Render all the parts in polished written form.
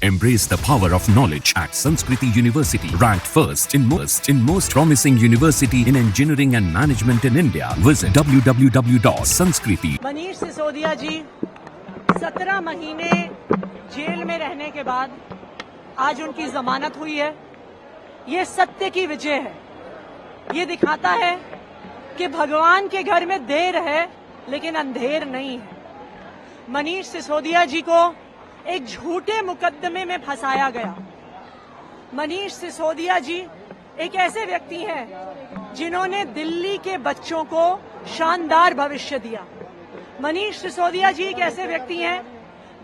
Embrace the power of knowledge at Sanskriti University, ranked first in most promising university in engineering and management in India. Visit www.sanskriti. Manish Sisodia जी 17 महीने jail में रहने के बाद आज उनकी जमानत हुई है। ये सत्य की विजय है। ये दिखाता है कि भगवान के घर में देर है लेकिन अंधेर नहीं है। मनीष सिसोदिया जी को एक झूठे मुकदमे में फंसाया गया। मनीष सिसोदिया जी एक ऐसे व्यक्ति हैं जिन्होंने दिल्ली के बच्चों को शानदार भविष्य दिया। मनीष सिसोदिया जी एक ऐसे व्यक्ति हैं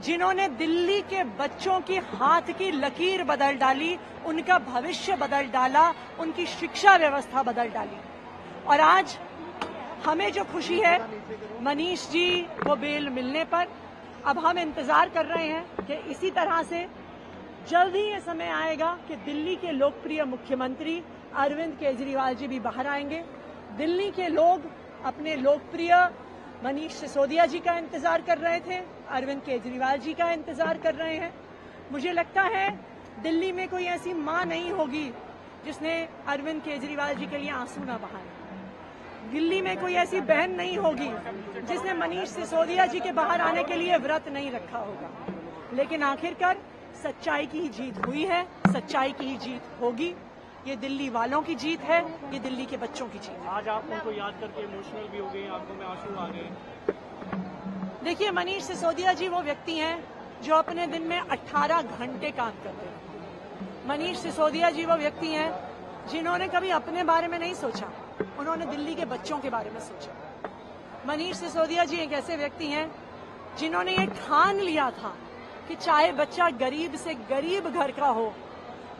जिन्होंने दिल्ली के बच्चों की हाथ की लकीर बदल डाली, उनका भविष्य बदल डाला, उनकी शिक्षा व्यवस्था बदल डाली। और आज हमें जो खुशी है मनीष जी को बेल मिलने पर, अब हम इंतजार कर रहे हैं कि इसी तरह से जल्द ही ये समय आएगा कि दिल्ली के लोकप्रिय मुख्यमंत्री अरविंद केजरीवाल जी भी बाहर आएंगे। दिल्ली के लोग अपने लोकप्रिय मनीष सिसोदिया जी का इंतजार कर रहे थे, अरविंद केजरीवाल जी का इंतजार कर रहे हैं। मुझे लगता है दिल्ली में कोई ऐसी मां नहीं होगी जिसने अरविंद केजरीवाल जी के लिए आंसू ना बहाए। दिल्ली में कोई ऐसी बहन नहीं होगी जिसने मनीष सिसोदिया जी के बाहर आने के लिए व्रत नहीं रखा होगा। लेकिन आखिरकार सच्चाई की ही जीत हुई है, सच्चाई की ही जीत होगी। ये दिल्ली वालों की जीत है, ये दिल्ली के बच्चों की जीत है। आज आप उनको याद करके इमोशनल भी हो गए, आंखों में आंसू आ गए। देखिए, मनीष सिसोदिया जी वो व्यक्ति हैं जो अपने दिन में 18 घंटे काम करते हैं। मनीष सिसोदिया जी वो व्यक्ति हैं जिन्होंने कभी अपने बारे में नहीं सोचा, उन्होंने दिल्ली के बच्चों के बारे में सोचा। मनीष सिसोदिया जी एक ऐसे व्यक्ति हैं जिन्होंने ये ठान लिया था कि चाहे बच्चा गरीब से गरीब घर का हो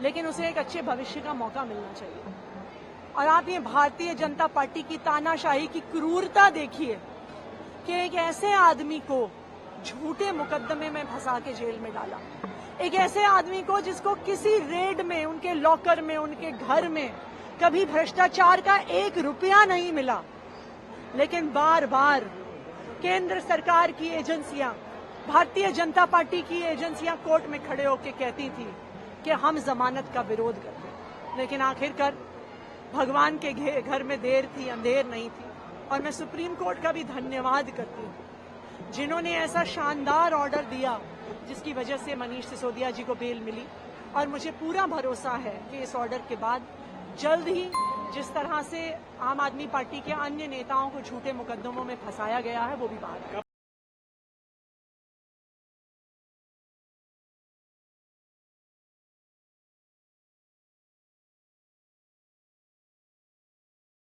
लेकिन उसे एक अच्छे भविष्य का मौका मिलना चाहिए। और आप ये भारतीय जनता पार्टी की तानाशाही की क्रूरता देखिए कि एक ऐसे आदमी को झूठे मुकदमे में फंसा के जेल में डाला। एक ऐसे आदमी को जिसको किसी रेड में, उनके लॉकर में, उनके घर में कभी भ्रष्टाचार का 1 रुपया नहीं मिला, लेकिन बार बार केंद्र सरकार की एजेंसियां, भारतीय जनता पार्टी की एजेंसियां कोर्ट में खड़े होकर कहती थी कि हम जमानत का विरोध करते हैं। लेकिन आखिरकार भगवान के घर में देर थी, अंधेर नहीं थी। और मैं सुप्रीम कोर्ट का भी धन्यवाद करती हूँ जिन्होंने ऐसा शानदार ऑर्डर दिया जिसकी वजह से मनीष सिसोदिया जी को बेल मिली। और मुझे पूरा भरोसा है कि इस ऑर्डर के बाद जल्द ही जिस तरह से आम आदमी पार्टी के अन्य नेताओं को झूठे मुकदमों में फंसाया गया है वो भी बाहर